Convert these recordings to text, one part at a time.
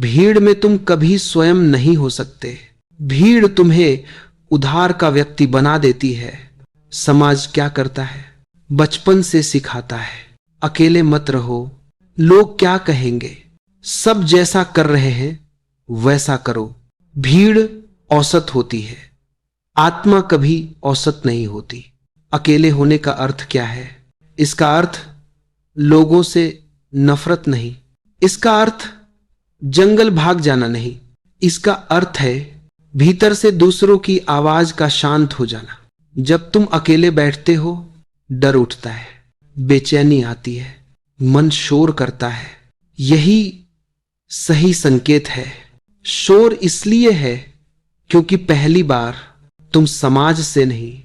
भीड़ में तुम कभी स्वयं नहीं हो सकते। भीड़ तुम्हें उधार का व्यक्ति बना देती है। समाज क्या करता है? बचपन से सिखाता है, अकेले मत रहो, लोग क्या कहेंगे, सब जैसा कर रहे हैं वैसा करो। भीड़ औसत होती है, आत्मा कभी औसत नहीं होती। अकेले होने का अर्थ क्या है? इसका अर्थ लोगों से नफरत नहीं, इसका अर्थ जंगल भाग जाना नहीं, इसका अर्थ है भीतर से दूसरों की आवाज का शांत हो जाना। जब तुम अकेले बैठते हो, डर उठता है, बेचैनी आती है, मन शोर करता है। यही सही संकेत है। शोर इसलिए है क्योंकि पहली बार तुम समाज से नहीं,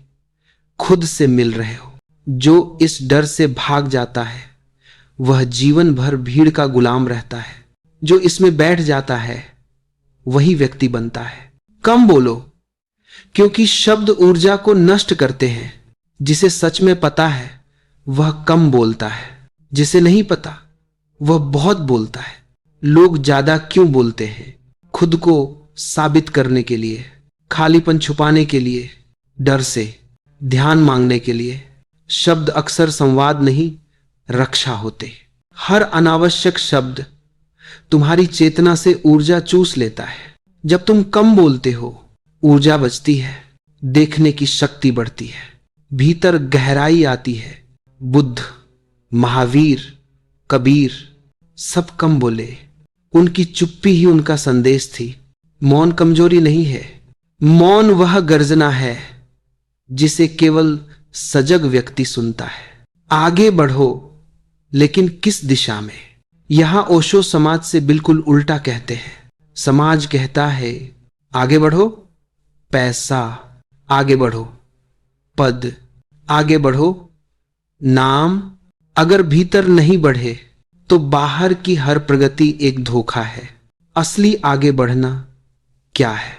खुद से मिल रहे हो। जो इस डर से भाग जाता है वह जीवन भर भीड़ का गुलाम रहता है। जो इसमें बैठ जाता है वही व्यक्ति बनता है। कम बोलो, क्योंकि शब्द ऊर्जा को नष्ट करते हैं। जिसे सच में पता है वह कम बोलता है, जिसे नहीं पता वह बहुत बोलता है। लोग ज्यादा क्यों बोलते हैं? खुद को साबित करने के लिए, खालीपन छुपाने के लिए, डर से, ध्यान मांगने के लिए। शब्द अक्सर संवाद नहीं, रक्षा होते। हर अनावश्यक शब्द तुम्हारी चेतना से ऊर्जा चूस लेता है। जब तुम कम बोलते हो, ऊर्जा बचती है, देखने की शक्ति बढ़ती है, भीतर गहराई आती है। बुद्ध, महावीर, कबीर सब कम बोले। उनकी चुप्पी ही उनका संदेश थी। मौन कमजोरी नहीं है, मौन वह गर्जना है जिसे केवल सजग व्यक्ति सुनता है। आगे बढ़ो, लेकिन किस दिशा में? यहां ओशो समाज से बिल्कुल उल्टा कहते हैं। समाज कहता है आगे बढ़ो, पैसा, आगे बढ़ो, पद, आगे बढ़ो, नाम। अगर भीतर नहीं बढ़े तो बाहर की हर प्रगति एक धोखा है। असली आगे बढ़ना क्या है?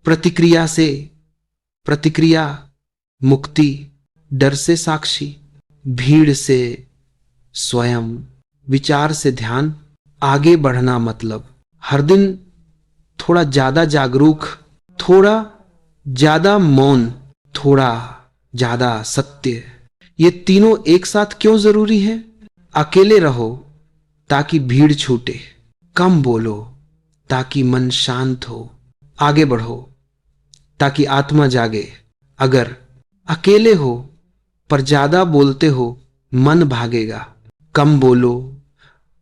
प्रतिक्रिया से प्रतिक्रिया, मुक्ति, डर से साक्षी, भीड़ से स्वयं, विचार से ध्यान। आगे बढ़ना मतलब हर दिन थोड़ा ज्यादा जागरूक, थोड़ा ज्यादा मौन, थोड़ा ज्यादा सत्य। ये तीनों एक साथ क्यों जरूरी है? अकेले रहो ताकि भीड़ छूटे, कम बोलो ताकि मन शांत हो, आगे बढ़ो ताकि आत्मा जागे। अगर अकेले हो पर ज्यादा बोलते हो, मन भागेगा। कम बोलो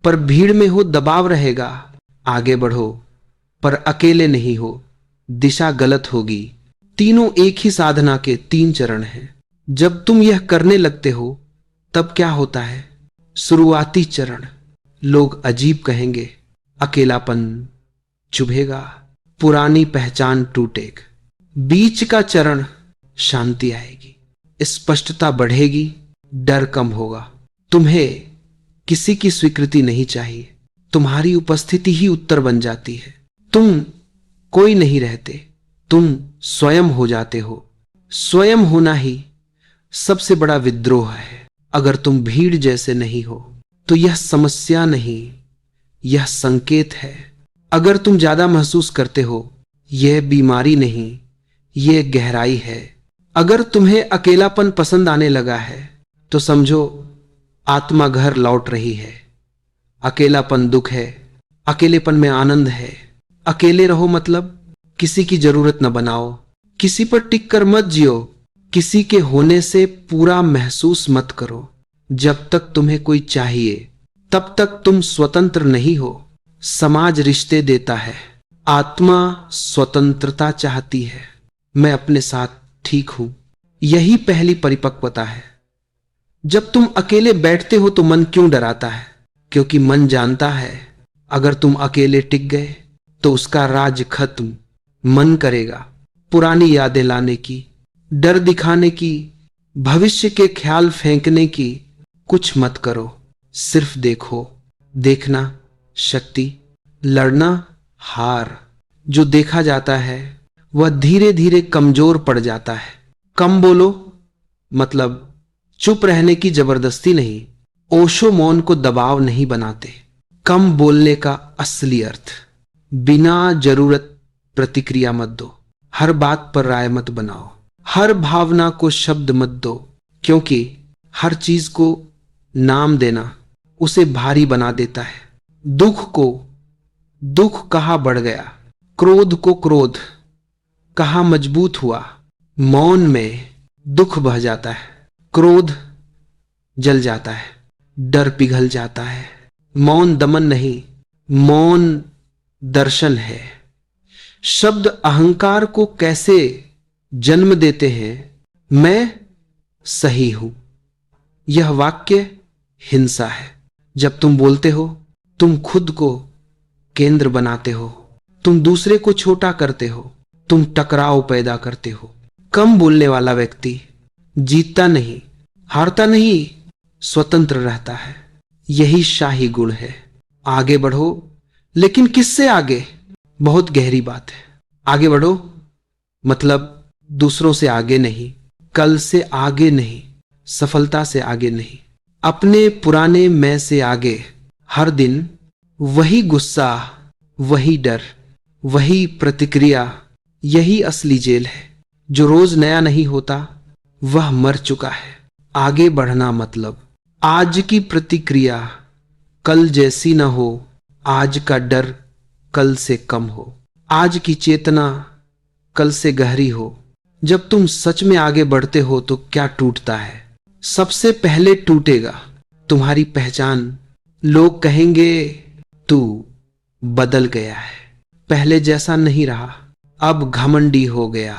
पर भीड़ में हो, दबाव रहेगा। आगे बढ़ो पर अकेले नहीं हो, दिशा गलत होगी। तीनों एक ही साधना के तीन चरण हैं। जब तुम यह करने लगते हो तब क्या होता है? शुरुआती चरण, लोग अजीब कहेंगे, अकेलापन चुभेगा, पुरानी पहचान टूटेगा। बीच का चरण, शांति आएगी, स्पष्टता बढ़ेगी, डर कम होगा। तुम्हें किसी की स्वीकृति नहीं चाहिए, तुम्हारी उपस्थिति ही उत्तर बन जाती है। तुम कोई नहीं रहते, तुम स्वयं हो जाते हो। स्वयं होना ही सबसे बड़ा विद्रोह है। अगर तुम भीड़ जैसे नहीं हो तो यह समस्या नहीं, यह संकेत है। अगर तुम ज्यादा महसूस करते हो, यह बीमारी नहीं, यह गहराई है। अगर तुम्हें अकेलापन पसंद आने लगा है तो समझो आत्मा घर लौट रही है। अकेलापन दुख है, अकेलेपन में आनंद है। अकेले रहो मतलब किसी की जरूरत न बनाओ, किसी पर टिक कर मत जियो, किसी के होने से पूरा महसूस मत करो। जब तक तुम्हें कोई चाहिए तब तक तुम स्वतंत्र नहीं हो। समाज रिश्ते देता है, आत्मा स्वतंत्रता चाहती है। मैं अपने साथ ठीक हूं, यही पहली परिपक्वता है। जब तुम अकेले बैठते हो तो मन क्यों डराता है? क्योंकि मन जानता है अगर तुम अकेले टिक गए तो उसका राज खत्म। मन करेगा पुरानी यादें लाने की, डर दिखाने की, भविष्य के ख्याल फेंकने की। कुछ मत करो, सिर्फ देखो। देखना शक्ति, लड़ना हार। जो देखा जाता है वह धीरे धीरे कमजोर पड़ जाता है। कम बोलो मतलब चुप रहने की जबरदस्ती नहीं। ओशो मौन को दबाव नहीं बनाते। कम बोलने का असली अर्थ, बिना जरूरत प्रतिक्रिया मत दो। हर बात पर राय मत बनाओ। हर भावना को शब्द मत दो, क्योंकि हर चीज को नाम देना उसे भारी बना देता है। दुख को दुख कहा बढ़ गया, क्रोध को क्रोध कहा मजबूत हुआ। मौन में दुख बह जाता है, क्रोध जल जाता है, डर पिघल जाता है। मौन दमन नहीं, मौन दर्शन है। शब्द अहंकार को कैसे जन्म देते हैं? मैं सही हूं, यह वाक्य हिंसा है। जब तुम बोलते हो, तुम खुद को केंद्र बनाते हो, तुम दूसरे को छोटा करते हो, तुम टकराव पैदा करते हो। कम बोलने वाला व्यक्ति जीतता नहीं, हारता नहीं, स्वतंत्र रहता है। यही शाही गुण है। आगे बढ़ो, लेकिन किससे आगे? बहुत गहरी बात है। आगे बढ़ो मतलब दूसरों से आगे नहीं, कल से आगे नहीं, सफलता से आगे नहीं, अपने पुराने मैं से आगे। हर दिन वही गुस्सा, वही डर, वही प्रतिक्रिया, यही असली जेल है। जो रोज नया नहीं होता वह मर चुका है। आगे बढ़ना मतलब आज की प्रतिक्रिया कल जैसी न हो, आज का डर कल से कम हो, आज की चेतना कल से गहरी हो। जब तुम सच में आगे बढ़ते हो तो क्या टूटता है? सबसे पहले टूटेगा तुम्हारी पहचान। लोग कहेंगे तू बदल गया है, पहले जैसा नहीं रहा, अब घमंडी हो गया।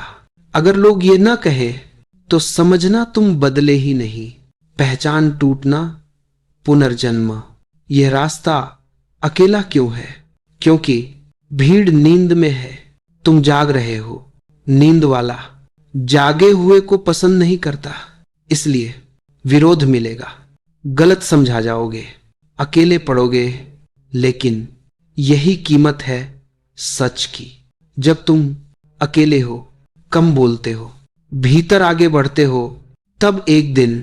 अगर लोग ये ना कहे तो समझना तुम बदले ही नहीं। पहचान टूटना, पुनर्जन्म। यह रास्ता अकेला क्यों है? क्योंकि भीड़ नींद में है, तुम जाग रहे हो। नींद वाला जागे हुए को पसंद नहीं करता, इसलिए विरोध मिलेगा, गलत समझा जाओगे, अकेले पड़ोगे। लेकिन यही कीमत है सच की। जब तुम अकेले हो, कम बोलते हो, भीतर आगे बढ़ते हो, तब एक दिन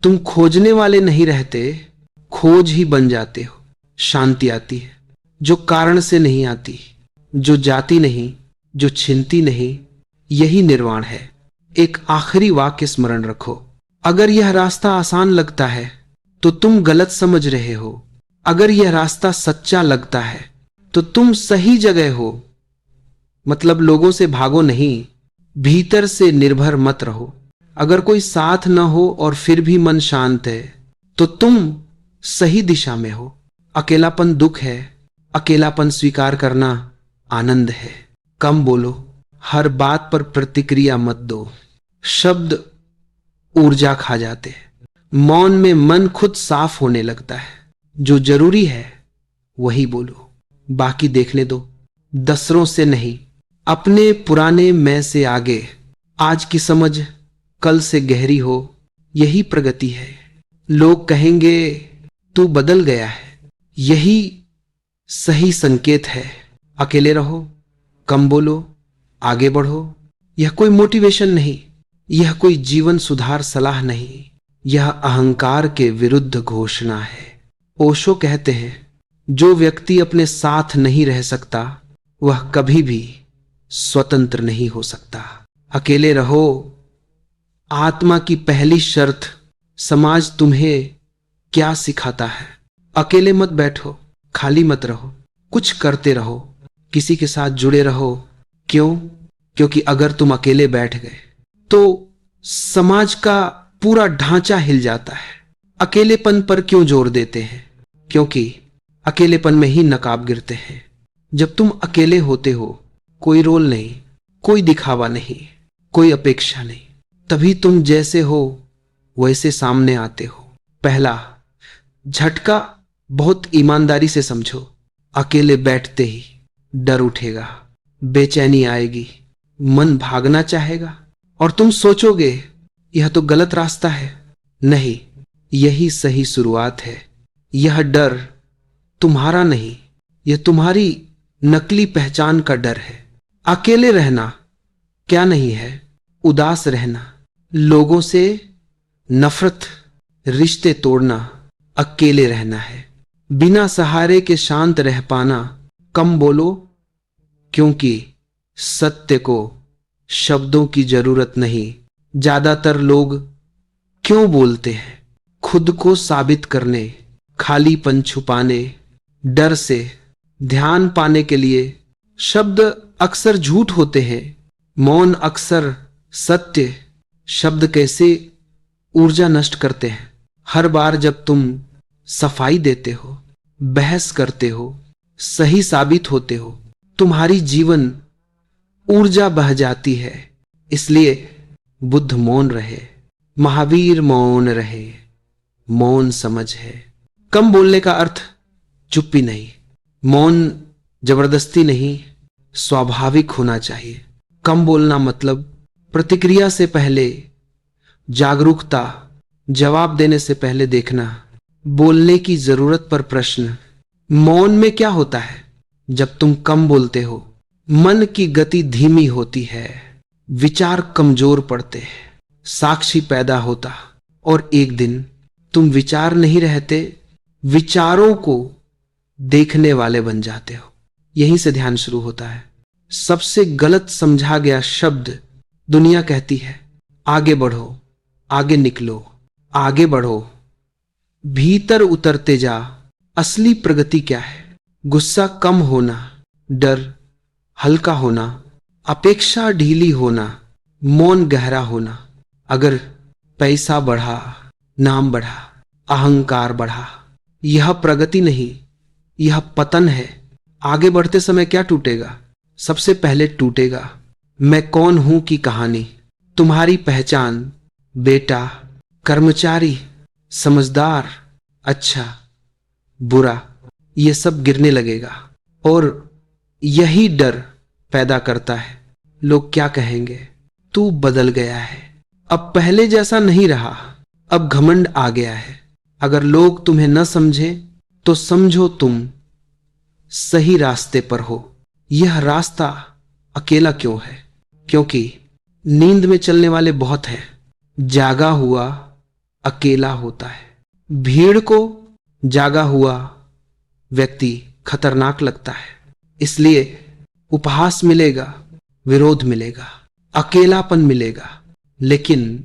तुम खोजने वाले नहीं रहते, खोज ही बन जाते हो। शांति आती है जो कारण से नहीं आती, जो जाती नहीं, जो छिनती नहीं। यही निर्वाण है। एक आखिरी वाक्य स्मरण रखो, अगर यह रास्ता आसान लगता है तो तुम गलत समझ रहे हो। अगर यह रास्ता सच्चा लगता है तो तुम सही जगह हो। मतलब लोगों से भागो नहीं, भीतर से निर्भर मत रहो। अगर कोई साथ न हो और फिर भी मन शांत है तो तुम सही दिशा में हो। अकेलापन दुख है, अकेलापन स्वीकार करना आनंद है। कम बोलो, हर बात पर प्रतिक्रिया मत दो। शब्द ऊर्जा खा जाते हैं। मौन में मन खुद साफ होने लगता है। जो जरूरी है वही बोलो, बाकी देखने दो। दूसरों से नहीं, अपने पुराने मैं से आगे। आज की समझ कल से गहरी हो, यही प्रगति है। लोग कहेंगे तू बदल गया है, यही सही संकेत है। अकेले रहो, कम बोलो, आगे बढ़ो। यह कोई मोटिवेशन नहीं, यह कोई जीवन सुधार सलाह नहीं, यह अहंकार के विरुद्ध घोषणा है। ओशो कहते हैं, जो व्यक्ति अपने साथ नहीं रह सकता वह कभी भी स्वतंत्र नहीं हो सकता। अकेले रहो। आत्मा की पहली शर्त। समाज तुम्हें क्या सिखाता है? अकेले मत बैठो, खाली मत रहो, कुछ करते रहो, किसी के साथ जुड़े रहो। क्यों? क्योंकि अगर तुम अकेले बैठ गए तो समाज का पूरा ढांचा हिल जाता है। अकेलेपन पर क्यों जोर देते हैं? क्योंकि अकेलेपन में ही नकाब गिरते हैं। जब तुम अकेले होते हो, कोई रोल नहीं, कोई दिखावा नहीं, कोई अपेक्षा नहीं, तभी तुम जैसे हो वैसे सामने आते हो। पहला झटका बहुत ईमानदारी से समझो। अकेले बैठते ही डर उठेगा, बेचैनी आएगी, मन भागना चाहेगा और तुम सोचोगे यह तो गलत रास्ता है। नहीं, यही सही शुरुआत है। यह डर तुम्हारा नहीं, यह तुम्हारी नकली पहचान का डर है। अकेले रहना क्या नहीं है? उदास रहना, लोगों से नफरत, रिश्ते तोड़ना अकेले रहना है। बिना सहारे के शांत रह पाना। कम बोलो, क्योंकि सत्य को शब्दों की जरूरत नहीं। ज्यादातर लोग क्यों बोलते हैं? खुद को साबित करने, खालीपन छुपाने, डर से, ध्यान पाने के लिए। शब्द अक्सर झूठ होते हैं, मौन अक्सर सत्य। शब्द कैसे ऊर्जा नष्ट करते हैं। हर बार जब तुम सफाई देते हो, बहस करते हो, सही साबित होते हो, तुम्हारी जीवन ऊर्जा बह जाती है। इसलिए बुद्ध मौन रहे, महावीर मौन रहे। मौन समझ है। कम बोलने का अर्थ चुप्पी नहीं। मौन जबरदस्ती नहीं, स्वाभाविक होना चाहिए। कम बोलना मतलब प्रतिक्रिया से पहले जागरूकता, जवाब देने से पहले देखना, बोलने की जरूरत पर प्रश्न। मौन में क्या होता है? जब तुम कम बोलते हो, मन की गति धीमी होती है, विचार कमजोर पड़ते हैं, साक्षी पैदा होता, और एक दिन तुम विचार नहीं रहते, विचारों को देखने वाले बन जाते हो। यहीं से ध्यान शुरू होता है। सबसे गलत समझा गया शब्द दुनिया कहती है, आगे बढ़ो, आगे निकलो, आगे बढ़ो, भीतर उतरते जा। असली प्रगति क्या है? गुस्सा कम होना, डर हल्का होना, अपेक्षा ढीली होना, मौन गहरा होना। अगर पैसा बढ़ा, नाम बढ़ा, अहंकार बढ़ा, यह प्रगति नहीं, यह पतन है। आगे बढ़ते समय क्या टूटेगा? सबसे पहले टूटेगा मैं कौन हूं की कहानी। तुम्हारी पहचान, बेटा, कर्मचारी, समझदार, अच्छा, बुरा, यह सब गिरने लगेगा। और यही डर पैदा करता है, लोग क्या कहेंगे, तू बदल गया है, अब पहले जैसा नहीं रहा, अब घमंड आ गया है। अगर लोग तुम्हें न समझे तो समझो तुम सही रास्ते पर हो। यह रास्ता अकेला क्यों है? क्योंकि नींद में चलने वाले बहुत हैं, जागा हुआ अकेला होता है। भीड़ को जागा हुआ व्यक्ति खतरनाक लगता है। इसलिए उपहास मिलेगा, विरोध मिलेगा, अकेलापन मिलेगा, लेकिन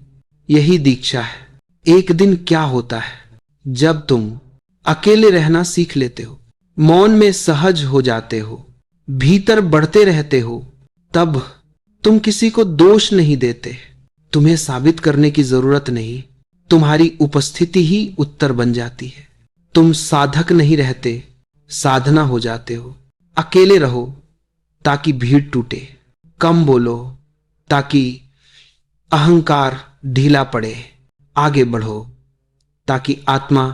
यही दीक्षा है। एक दिन क्या होता है जब तुम अकेले रहना सीख लेते हो, मौन में सहज हो जाते हो, भीतर बढ़ते रहते हो, तब तुम किसी को दोष नहीं देते। तुम्हें साबित करने की जरूरत नहीं, तुम्हारी उपस्थिति ही उत्तर बन जाती है। तुम साधक नहीं रहते, साधना हो जाते हो। अकेले रहो ताकि भीड़ टूटे, कम बोलो ताकि अहंकार ढीला पड़े, आगे बढ़ो ताकि आत्मा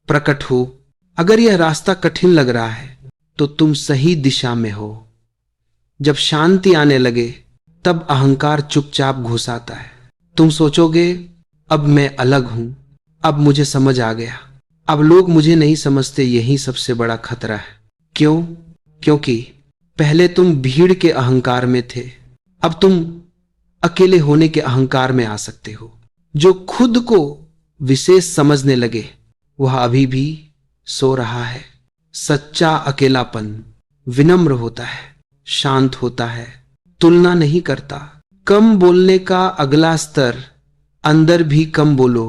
प्रकट हो। अगर यह रास्ता कठिन लग रहा है तो तुम सही दिशा में हो। जब शांति आने लगे तब अहंकार चुपचाप घुस आता है। तुम सोचोगे अब मैं अलग हूं, अब मुझे समझ आ गया, अब लोग मुझे नहीं समझते। यही सबसे बड़ा खतरा है। क्यों? क्योंकि पहले तुम भीड़ के अहंकार में थे, अब तुम अकेले होने के अहंकार में आ सकते हो। जो खुद को विशेष समझने लगे वह अभी भी सो रहा है। सच्चा अकेलापन विनम्र होता है, शांत होता है, तुलना नहीं करता। कम बोलने का अगला स्तर, अंदर भी कम बोलो।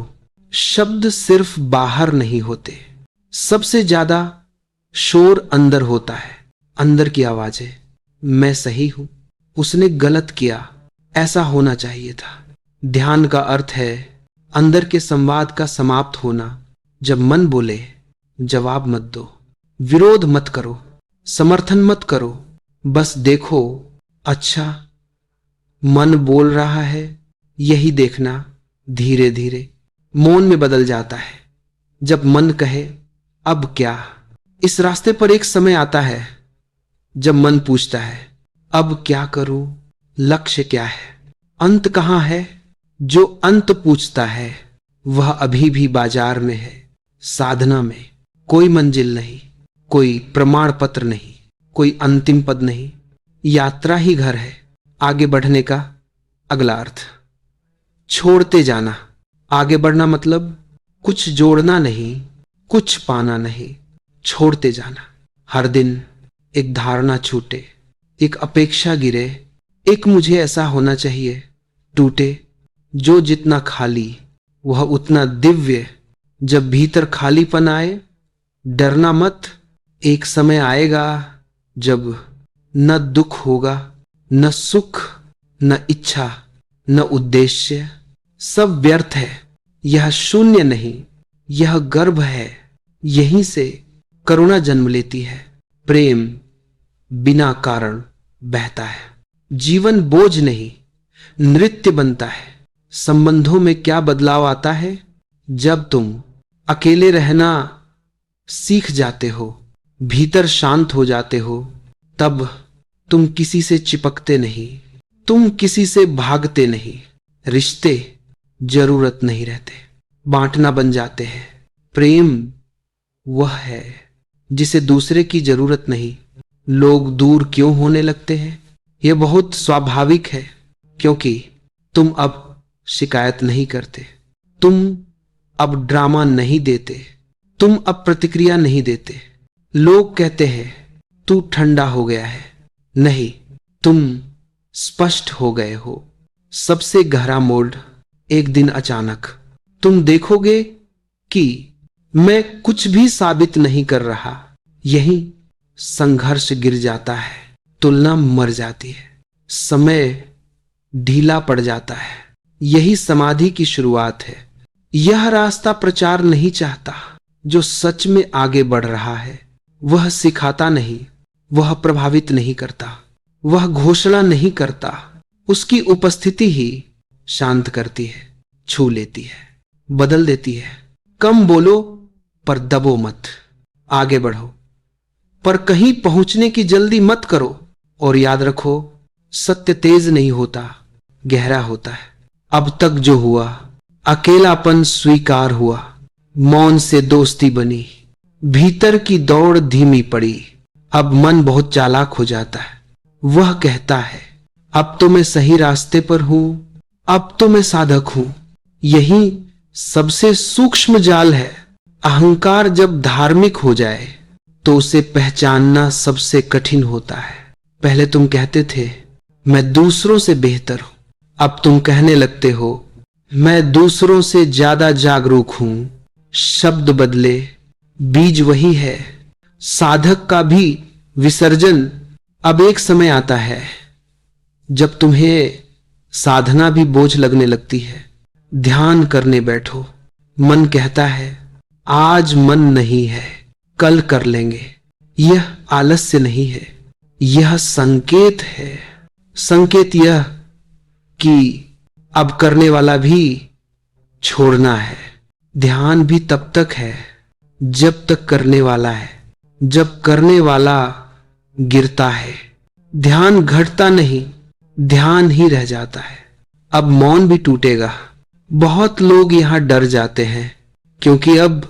शब्द सिर्फ बाहर नहीं होते, सबसे ज्यादा शोर अंदर होता है। अंदर की आवाजें, मैं सही हूं, उसने गलत किया, ऐसा होना चाहिए था। ध्यान का अर्थ है अंदर के संवाद का समाप्त होना। जब मन बोले जवाब मत दो, विरोध मत करो, समर्थन मत करो, बस देखो। अच्छा, मन बोल रहा है, यही देखना। धीरे धीरे मौन में बदल जाता है। जब मन कहे अब क्या। इस रास्ते पर एक समय आता है जब मन पूछता है अब क्या करूं, लक्ष्य क्या है, अंत कहां है। जो अंत पूछता है वह अभी भी बाजार में है, साधना में। कोई मंजिल नहीं, कोई प्रमाण पत्र नहीं, कोई अंतिम पद नहीं, यात्रा ही घर है। आगे बढ़ने का अगला अर्थ, छोड़ते जाना। आगे बढ़ना मतलब कुछ जोड़ना नहीं, कुछ पाना नहीं, छोड़ते जाना। हर दिन एक धारणा छूटे, एक अपेक्षा गिरे, एक मुझे ऐसा होना चाहिए टूटे। जो जितना खाली वह उतना दिव्य। जब भीतर खालीपन आए डरना मत, एक समय आएगा जब न दुख होगा, न सुख, न इच्छा, न उद्देश्य, सब व्यर्थ है। यह शून्य नहीं, यह गर्भ है। यहीं से करुणा जन्म लेती है। प्रेम बिना कारण बहता है। जीवन बोझ नहीं, नृत्य बनता है। संबंधों में क्या बदलाव आता है? जब तुम अकेले रहना सीख जाते हो, भीतर शांत हो जाते हो, तब तुम किसी से चिपकते नहीं, तुम किसी से भागते नहीं। रिश्ते जरूरत नहीं रहते, बांटना बन जाते हैं। प्रेम वह है जिसे दूसरे की जरूरत नहीं। लोग दूर क्यों होने लगते हैं? यह बहुत स्वाभाविक है, क्योंकि तुम अब शिकायत नहीं करते, तुम अब ड्रामा नहीं देते, तुम अब प्रतिक्रिया नहीं देते। लोग कहते हैं तू ठंडा हो गया है। नहीं, तुम स्पष्ट हो गए हो। सबसे गहरा मोड़ एक दिन अचानक तुम देखोगे कि मैं कुछ भी साबित नहीं कर रहा। यही संघर्ष गिर जाता है, तुलना मर जाती है, समय ढीला पड़ जाता है। यही समाधि की शुरुआत है। यह रास्ता प्रचार नहीं चाहता। जो सच में आगे बढ़ रहा है वह सिखाता नहीं, वह प्रभावित नहीं करता, वह घोषणा नहीं करता। उसकी उपस्थिति ही शांत करती है, छू लेती है, बदल देती है। कम बोलो पर दबो मत, आगे बढ़ो पर कहीं पहुंचने की जल्दी मत करो। और याद रखो, सत्य तेज नहीं होता, गहरा होता है। अब तक जो हुआ, अकेलापन स्वीकार हुआ, मौन से दोस्ती बनी, भीतर की दौड़ धीमी पड़ी। अब मन बहुत चालाक हो जाता है। वह कहता है अब तो मैं सही रास्ते पर हूं, अब तो मैं साधक हूं। यही सबसे सूक्ष्म जाल है। अहंकार जब धार्मिक हो जाए तो उसे पहचानना सबसे कठिन होता है। पहले तुम कहते थे मैं दूसरों से बेहतर हूं, अब तुम कहने लगते हो मैं दूसरों से ज्यादा जागरूक हूं। शब्द बदले, बीज वही है। साधक का भी विसर्जन अब एक समय आता है जब तुम्हें साधना भी बोझ लगने लगती है। ध्यान करने बैठो, मन कहता है आज मन नहीं है, कल कर लेंगे। यह आलस्य नहीं है, यह संकेत है। संकेत यह कि अब करने वाला भी छोड़ना है। ध्यान भी तब तक है जब तक करने वाला है। जब करने वाला गिरता है, ध्यान घटता नहीं, ध्यान ही रह जाता है। अब मौन भी टूटेगा। बहुत लोग यहां डर जाते हैं क्योंकि अब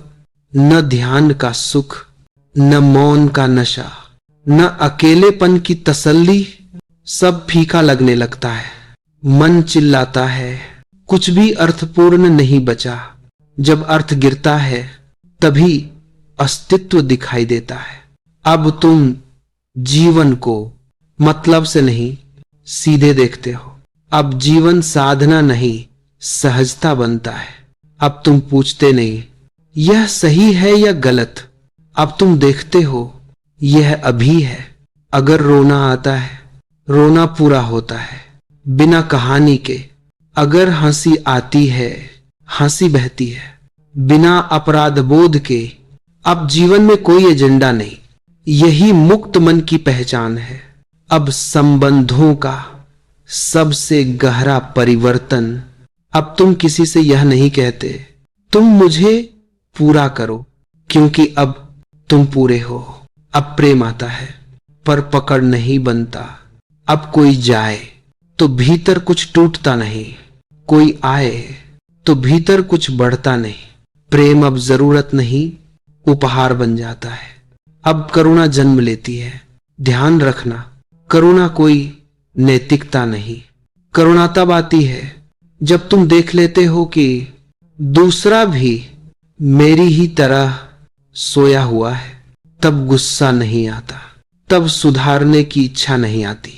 न ध्यान का सुख, न मौन का नशा, न अकेलेपन की तसल्ली, सब फीका लगने लगता है। मन चिल्लाता है कुछ भी अर्थपूर्ण नहीं बचा। जब अर्थ गिरता है तभी अस्तित्व दिखाई देता है। अब तुम जीवन को मतलब से नहीं, सीधे देखते हो। अब जीवन साधना नहीं, सहजता बनता है। अब तुम पूछते नहीं यह सही है या गलत, अब तुम देखते हो यह अभी है। अगर रोना आता है, रोना पूरा होता है बिना कहानी के। अगर हंसी आती है, हंसी बहती है बिना अपराध बोध के। अब जीवन में कोई एजेंडा नहीं, यही मुक्त मन की पहचान है। अब संबंधों का सबसे गहरा परिवर्तन। अब तुम किसी से यह नहीं कहते तुम मुझे पूरा करो, क्योंकि अब तुम पूरे हो। अब प्रेम आता है पर पकड़ नहीं बनता। अब कोई जाए तो भीतर कुछ टूटता नहीं, कोई आए तो भीतर कुछ बढ़ता नहीं। प्रेम अब जरूरत नहीं, उपहार बन जाता है। अब करुणा जन्म लेती है। ध्यान रखना, करुणा कोई नैतिकता नहीं। करुणा तब आती है जब तुम देख लेते हो कि दूसरा भी मेरी ही तरह सोया हुआ है। तब गुस्सा नहीं आता, तब सुधारने की इच्छा नहीं आती,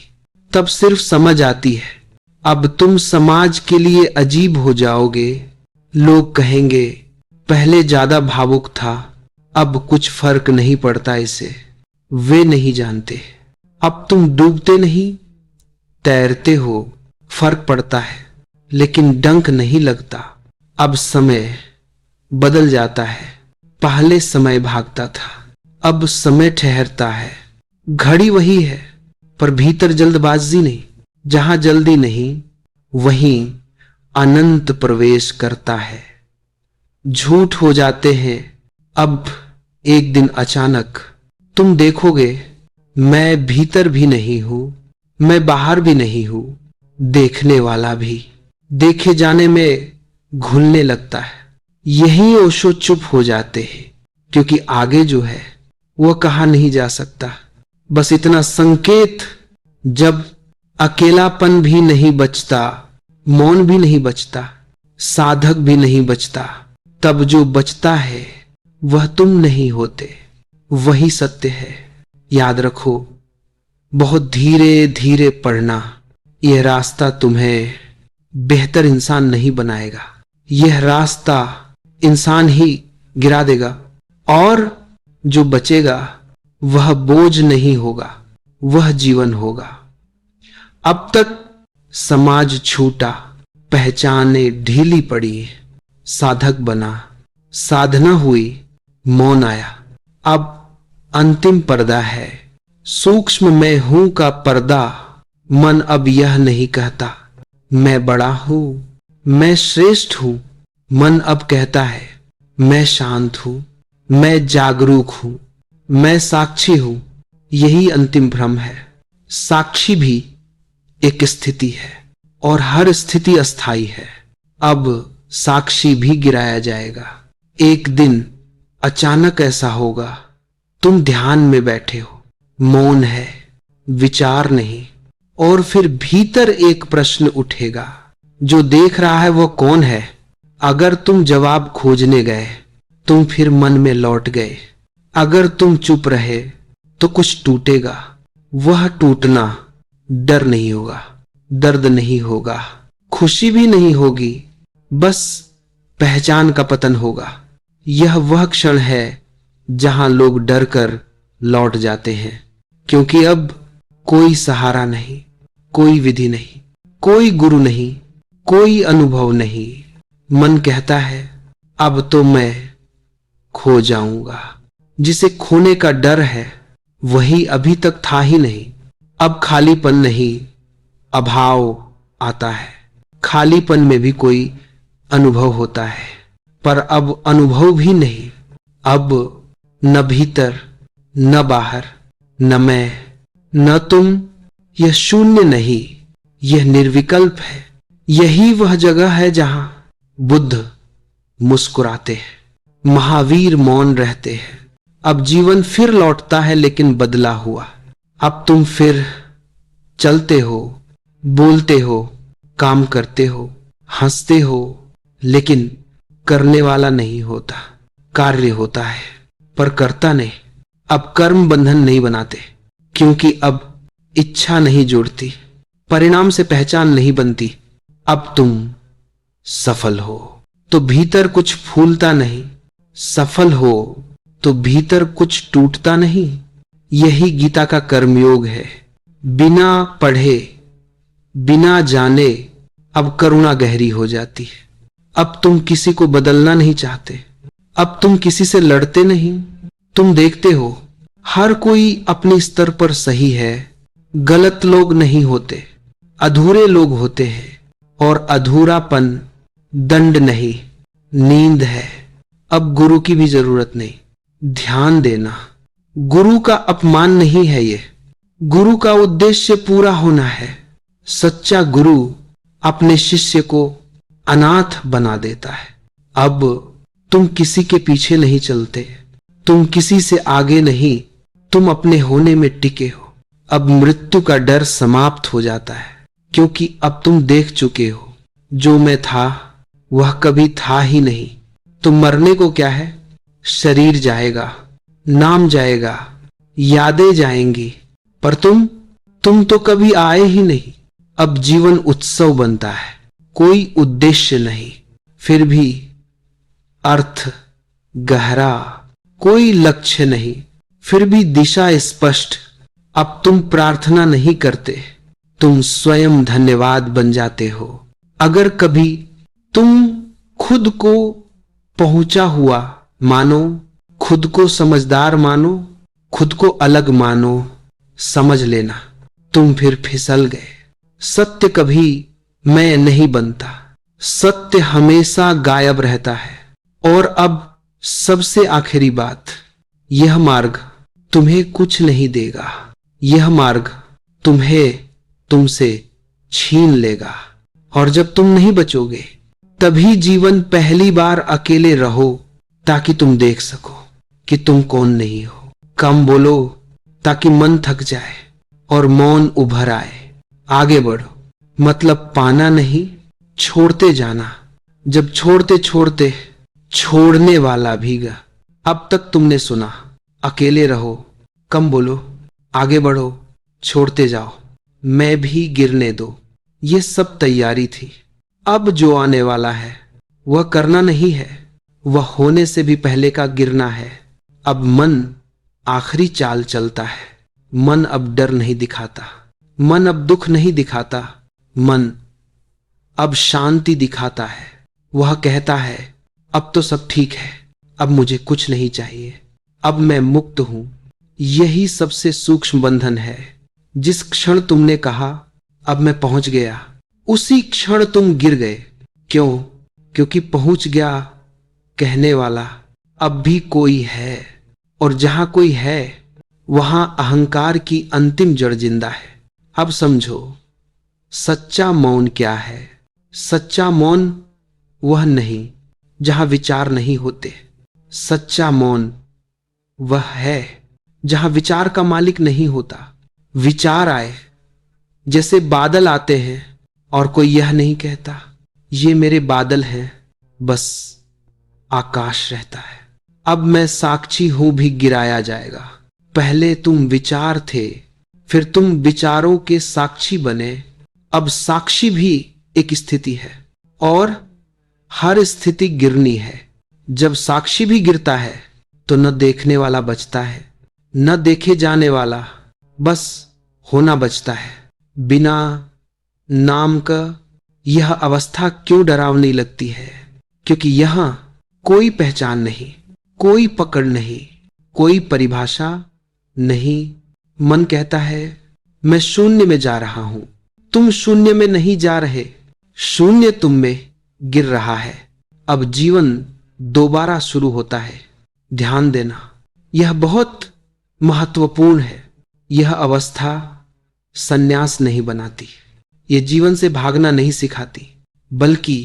तब सिर्फ समझ आती है। अब तुम समाज के लिए अजीब हो जाओगे। लोग कहेंगे पहले ज्यादा भावुक था, अब कुछ फर्क नहीं पड़ता इसे। वे नहीं जानते, अब तुम डूबते नहीं तैरते हो। फर्क पड़ता है लेकिन डंक नहीं लगता। अब समय बदल जाता है। पहले समय भागता था, अब समय ठहरता है। घड़ी वही है पर भीतर जल्दबाजी नहीं। जहां जल्दी नहीं वहीं अनंत प्रवेश करता है। झूठ हो जाते हैं अब एक दिन अचानक। तुम देखोगे मैं भीतर भी नहीं हूं, मैं बाहर भी नहीं हूं। देखने वाला भी देखे जाने में घुलने लगता है। यही ओशो चुप हो जाते हैं क्योंकि आगे जो है वह कहा नहीं जा सकता। बस इतना संकेत, जब अकेलापन भी नहीं बचता, मौन भी नहीं बचता, साधक भी नहीं बचता, तब जो बचता है वह तुम नहीं होते। वही सत्य है। याद रखो, बहुत धीरे धीरे पढ़ना। यह रास्ता तुम्हें बेहतर इंसान नहीं बनाएगा, यह रास्ता इंसान ही गिरा देगा। और जो बचेगा वह बोझ नहीं होगा, वह जीवन होगा। अब तक समाज छूटा, पहचाने ढीली पड़ी, साधक बना, साधना हुई, मौन आया। अब अंतिम पर्दा है, सूक्ष्म मैं हूं का पर्दा। मन अब यह नहीं कहता मैं बड़ा हूं, मैं श्रेष्ठ हूं। मन अब कहता है मैं शांत हूं, मैं जागरूक हूं, मैं साक्षी हूं। यही अंतिम भ्रम है। साक्षी भी एक स्थिति है और हर स्थिति अस्थाई है। अब साक्षी भी गिराया जाएगा। एक दिन अचानक ऐसा होगा, तुम ध्यान में बैठे हो, मौन है, विचार नहीं, और फिर भीतर एक प्रश्न उठेगा, जो देख रहा है वह कौन है? अगर तुम जवाब खोजने गए, तुम फिर मन में लौट गए। अगर तुम चुप रहे तो कुछ टूटेगा। वह टूटना डर नहीं होगा, दर्द नहीं होगा, खुशी भी नहीं होगी, बस पहचान का पतन होगा। यह वह क्षण है जहां लोग डर कर लौट जाते हैं, क्योंकि अब कोई सहारा नहीं, कोई विधि नहीं, कोई गुरु नहीं, कोई अनुभव नहीं। मन कहता है अब तो मैं खो जाऊंगा। जिसे खोने का डर है वही अभी तक था ही नहीं। अब खालीपन नहीं, अभाव आता है। खालीपन में भी कोई अनुभव होता है, पर अब अनुभव भी नहीं। अब न भीतर, न बाहर, न मैं, न तुम। यह शून्य नहीं, यह निर्विकल्प है। यही वह जगह है जहां बुद्ध मुस्कुराते हैं, महावीर मौन रहते हैं। अब जीवन फिर लौटता है लेकिन बदला हुआ। अब तुम फिर चलते हो, बोलते हो, काम करते हो, हंसते हो, लेकिन करने वाला नहीं होता। कार्य होता है पर करता नहीं। अब कर्म बंधन नहीं बनाते, क्योंकि अब इच्छा नहीं जुड़ती, परिणाम से पहचान नहीं बनती। अब तुम सफल हो तो भीतर कुछ फूलता नहीं, सफल हो तो भीतर कुछ टूटता नहीं। यही गीता का कर्मयोग है। बिना पढ़े, बिना जाने अब करुणा गहरी हो जाती है। अब तुम किसी को बदलना नहीं चाहते, अब तुम किसी से लड़ते नहीं। तुम देखते हो हर कोई अपने स्तर पर सही है। गलत लोग नहीं होते, अधूरे लोग होते हैं, और अधूरापन दंड नहीं, नींद है। अब गुरु की भी जरूरत नहीं। ध्यान देना गुरु का अपमान नहीं है, ये गुरु का उद्देश्य पूरा होना है। सच्चा गुरु अपने शिष्य को अनाथ बना देता है। अब तुम किसी के पीछे नहीं चलते, तुम किसी से आगे नहीं, तुम अपने होने में टिके हो। अब मृत्यु का डर समाप्त हो जाता है, क्योंकि अब तुम देख चुके हो जो मैं था वह कभी था ही नहीं। तो मरने को क्या है? शरीर जाएगा, नाम जाएगा, यादें जाएंगी, पर तुम तो कभी आए ही नहीं। अब जीवन उत्सव बनता है, कोई उद्देश्य नहीं, फिर भी अर्थ गहरा, कोई लक्ष्य नहीं, फिर भी दिशा स्पष्ट। अब तुम प्रार्थना नहीं करते, तुम स्वयं धन्यवाद बन जाते हो। अगर कभी तुम खुद को पहुंचा हुआ मानो, खुद को समझदार मानो, खुद को अलग मानो, समझ लेना तुम फिर फिसल गए। सत्य कभी मैं नहीं बनता, सत्य हमेशा गायब रहता है। और अब सबसे आखिरी बात, यह मार्ग तुम्हें कुछ नहीं देगा, यह मार्ग तुम्हें तुमसे छीन लेगा। और जब तुम नहीं बचोगे, तभी जीवन पहली बार अकेले रहो, ताकि तुम देख सको कि तुम कौन नहीं हो। कम बोलो ताकि मन थक जाए और मौन उभर आए। आगे बढ़ो, मतलब पाना नहीं, छोड़ते जाना। जब छोड़ते छोड़ते छोड़ने वाला भीगा। अब तक तुमने सुना, अकेले रहो, कम बोलो, आगे बढ़ो, छोड़ते जाओ, मैं भी गिरने दो। ये सब तैयारी थी। अब जो आने वाला है वह करना नहीं है, वह होने से भी पहले का गिरना है। अब मन आखिरी चाल चलता है। मन अब डर नहीं दिखाता, मन अब दुख नहीं दिखाता, मन अब शांति दिखाता है। वह कहता है, अब तो सब ठीक है, अब मुझे कुछ नहीं चाहिए, अब मैं मुक्त हूं। यही सबसे सूक्ष्म बंधन है। जिस क्षण तुमने कहा अब मैं पहुंच गया, उसी क्षण तुम गिर गए। क्यों? क्योंकि पहुंच गया कहने वाला अब भी कोई है, और जहां कोई है वहां अहंकार की अंतिम जड़ जिंदा है। अब समझो सच्चा मौन क्या है। सच्चा मौन वह नहीं जहां विचार नहीं होते। सच्चा मौन वह है जहां विचार का मालिक नहीं होता। विचार आए जैसे बादल आते हैं और कोई यह नहीं कहता ये मेरे बादल हैं, बस आकाश रहता है। अब मैं साक्षी हूं भी गिराया जाएगा। पहले तुम विचार थे, फिर तुम विचारों के साक्षी बने। अब साक्षी भी एक स्थिति है, और हर स्थिति गिरनी है। जब साक्षी भी गिरता है तो न देखने वाला बचता है, न देखे जाने वाला, बस होना बचता है। बिना नाम का यह अवस्था क्यों डरावनी लगती है? क्योंकि यहां कोई पहचान नहीं, कोई पकड़ नहीं, कोई परिभाषा नहीं। मन कहता है मैं शून्य में जा रहा हूं। तुम शून्य में नहीं जा रहे, शून्य तुम में गिर रहा है। अब जीवन दोबारा शुरू होता है। ध्यान देना, यह बहुत महत्वपूर्ण है। यह अवस्था संन्यास नहीं बनाती, यह जीवन से भागना नहीं सिखाती, बल्कि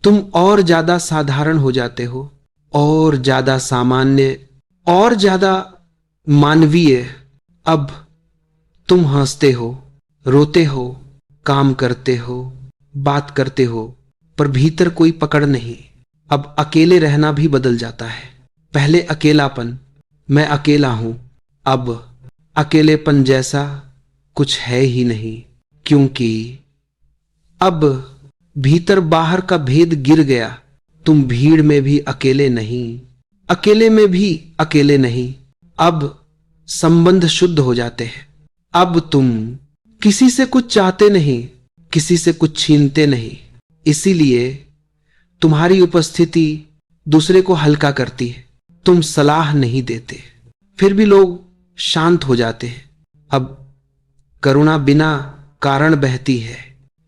तुम और ज्यादा साधारण हो जाते हो, और ज्यादा सामान्य, और ज्यादा मानवीय। अब तुम हंसते हो, रोते हो, काम करते हो, बात करते हो, पर भीतर कोई पकड़ नहीं। अब अकेले रहना भी बदल जाता है। पहले अकेलापन, मैं अकेला हूं, अब अकेलेपन जैसा कुछ है ही नहीं, क्योंकि अब भीतर बाहर का भेद गिर गया। तुम भीड़ में भी अकेले नहीं, अकेले में भी अकेले नहीं। अब संबंध शुद्ध हो जाते हैं। अब तुम किसी से कुछ चाहते नहीं, किसी से कुछ छीनते नहीं। इसीलिए तुम्हारी उपस्थिति दूसरे को हल्का करती है। तुम सलाह नहीं देते, फिर भी लोग शांत हो जाते हैं। अब करुणा बिना कारण बहती है।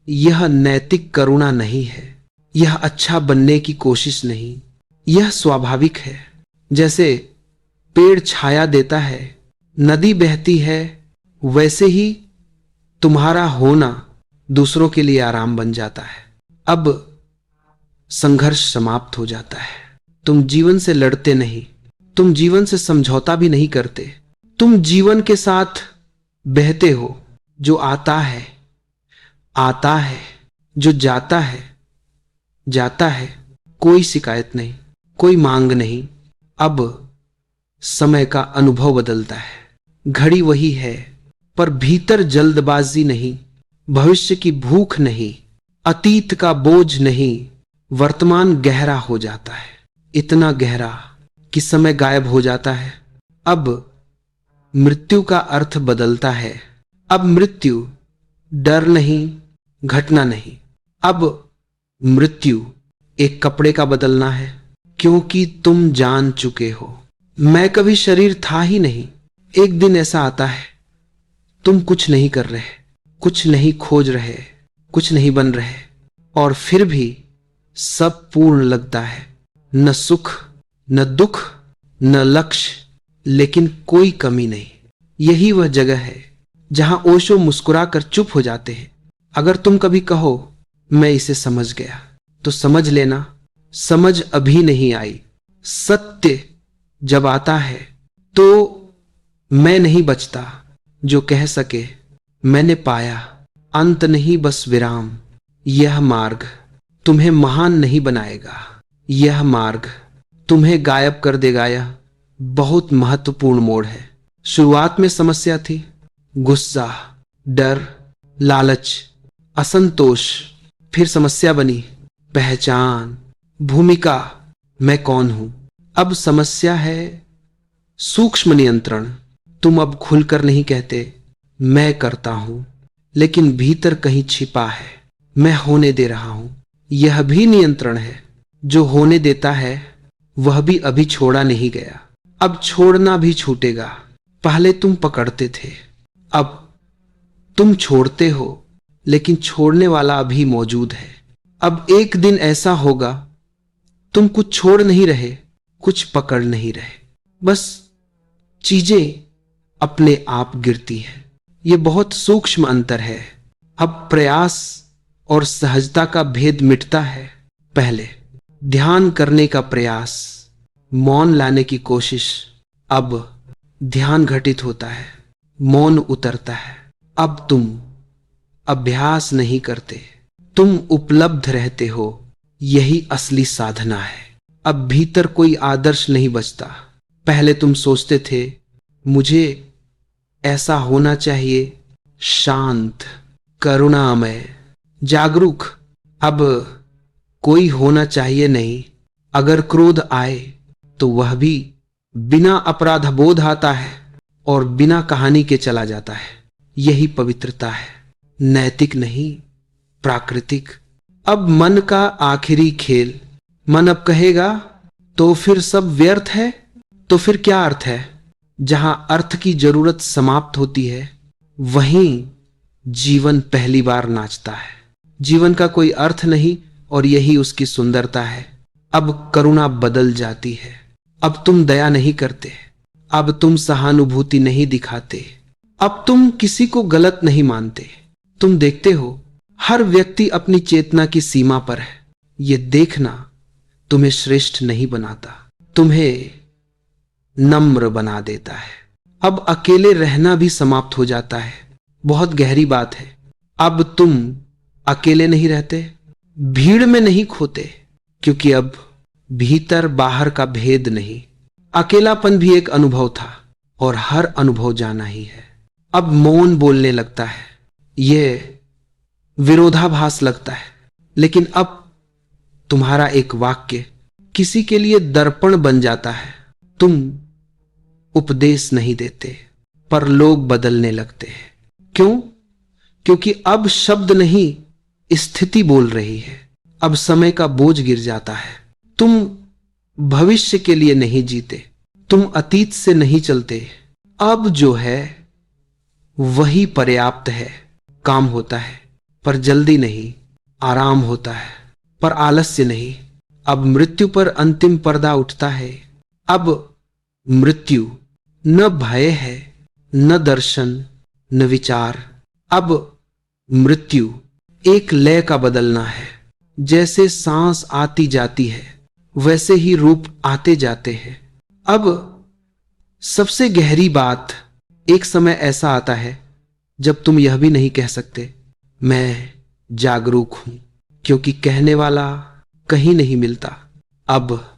यह नैतिक करुणा नहीं है, यह अच्छा बनने की कोशिश नहीं, यह स्वाभाविक है। जैसे पेड़ छाया देता है, नदी बहती है, वैसे ही तुम्हारा होना दूसरों के लिए आराम बन जाता है। अब संघर्ष समाप्त हो जाता है। तुम जीवन से लड़ते नहीं, तुम जीवन से समझौता भी नहीं करते। तुम जीवन के साथ बहते हो। जो आता है आता है, जो जाता है जाता है। कोई शिकायत नहीं, कोई मांग नहीं। अब समय का अनुभव बदलता है। घड़ी वही है, पर भीतर जल्दबाजी नहीं, भविष्य की भूख नहीं, अतीत का बोझ नहीं। वर्तमान गहरा हो जाता है, इतना गहरा कि समय गायब हो जाता है। अब मृत्यु का अर्थ बदलता है। अब मृत्यु डर नहीं, घटना नहीं। अब मृत्यु एक कपड़े का बदलना है, क्योंकि तुम जान चुके हो मैं कभी शरीर था ही नहीं। एक दिन ऐसा आता है, तुम कुछ नहीं कर रहे, कुछ नहीं खोज रहे, कुछ नहीं बन रहे, और फिर भी सब पूर्ण लगता है। न सुख, न दुख, न लक्ष्य, लेकिन कोई कमी नहीं। यही वह जगह है जहां ओशो मुस्कुराकर चुप हो जाते हैं। अगर तुम कभी कहो मैं इसे समझ गया, तो समझ लेना, समझ अभी नहीं आई। सत्य जब आता है तो मैं नहीं बचता जो कह सके मैंने पाया। अंत नहीं, बस विराम। यह मार्ग तुम्हें महान नहीं बनाएगा, यह मार्ग तुम्हें गायब कर देगा। यह बहुत महत्वपूर्ण मोड़ है। शुरुआत में समस्या थी, गुस्सा, डर, लालच, असंतोष। फिर समस्या बनी पहचान, भूमिका, मैं कौन हूं। अब समस्या है सूक्ष्म नियंत्रण। तुम अब खुलकर नहीं कहते मैं करता हूं, लेकिन भीतर कहीं छिपा है मैं होने दे रहा हूं। यह भी नियंत्रण है। जो होने देता है वह भी अभी छोड़ा नहीं गया, अब छोड़ना भी छूटेगा। पहले तुम पकड़ते थे, अब तुम छोड़ते हो, लेकिन छोड़ने वाला अभी मौजूद है। अब एक दिन ऐसा होगा तुम कुछ छोड़ नहीं रहे, कुछ पकड़ नहीं रहे, बस चीजें अपने आप गिरती हैं। यह बहुत सूक्ष्म अंतर है। अब प्रयास और सहजता का भेद मिटता है। पहले ध्यान करने का प्रयास, मौन लाने की कोशिश, अब ध्यान घटित होता है, मौन उतरता है। अब तुम अभ्यास नहीं करते, तुम उपलब्ध रहते हो। यही असली साधना है। अब भीतर कोई आदर्श नहीं बचता। पहले तुम सोचते थे मुझे ऐसा होना चाहिए, शांत, करुणामय, जागरूक। अब कोई होना चाहिए नहीं। अगर क्रोध आए तो वह भी बिना अपराध बोध आता है और बिना कहानी के चला जाता है। यही पवित्रता है, नैतिक नहीं, प्राकृतिक। अब मन का आखिरी खेल। मन अब कहेगा तो फिर सब व्यर्थ है, तो फिर क्या अर्थ है। जहां अर्थ की जरूरत समाप्त होती है, वहीं जीवन पहली बार नाचता है। जीवन का कोई अर्थ नहीं, और यही उसकी सुंदरता है। अब करुणा बदल जाती है। अब तुम दया नहीं करते, अब तुम सहानुभूति नहीं दिखाते, अब तुम किसी को गलत नहीं मानते। तुम देखते हो हर व्यक्ति अपनी चेतना की सीमा पर है। यह देखना तुम्हें श्रेष्ठ नहीं बनाता, तुम्हें नम्र बना देता है। अब अकेले रहना भी समाप्त हो जाता है। बहुत गहरी बात है। अब तुम अकेले नहीं रहते, भीड़ में नहीं खोते, क्योंकि अब भीतर बाहर का भेद नहीं। अकेलापन भी एक अनुभव था, और हर अनुभव जाना ही है। अब मौन बोलने लगता है। यह विरोधाभास लगता है, लेकिन अब तुम्हारा एक वाक्य किसी के लिए दर्पण बन जाता है। तुम उपदेश नहीं देते, पर लोग बदलने लगते हैं। क्यों? क्योंकि अब शब्द नहीं, स्थिति बोल रही है। अब समय का बोझ गिर जाता है। तुम भविष्य के लिए नहीं जीते, तुम अतीत से नहीं चलते। अब जो है वही पर्याप्त है। काम होता है पर जल्दी नहीं, आराम होता है पर आलस्य नहीं। अब मृत्यु पर अंतिम पर्दा उठता है। अब मृत्यु न भय है, न दर्शन, न विचार। अब मृत्यु एक लय का बदलना है। जैसे सांस आती जाती है, वैसे ही रूप आते जाते हैं। अब सबसे गहरी बात, एक समय ऐसा आता है जब तुम यह भी नहीं कह सकते मैं जागरूक हूं, क्योंकि कहने वाला कहीं नहीं मिलता। अब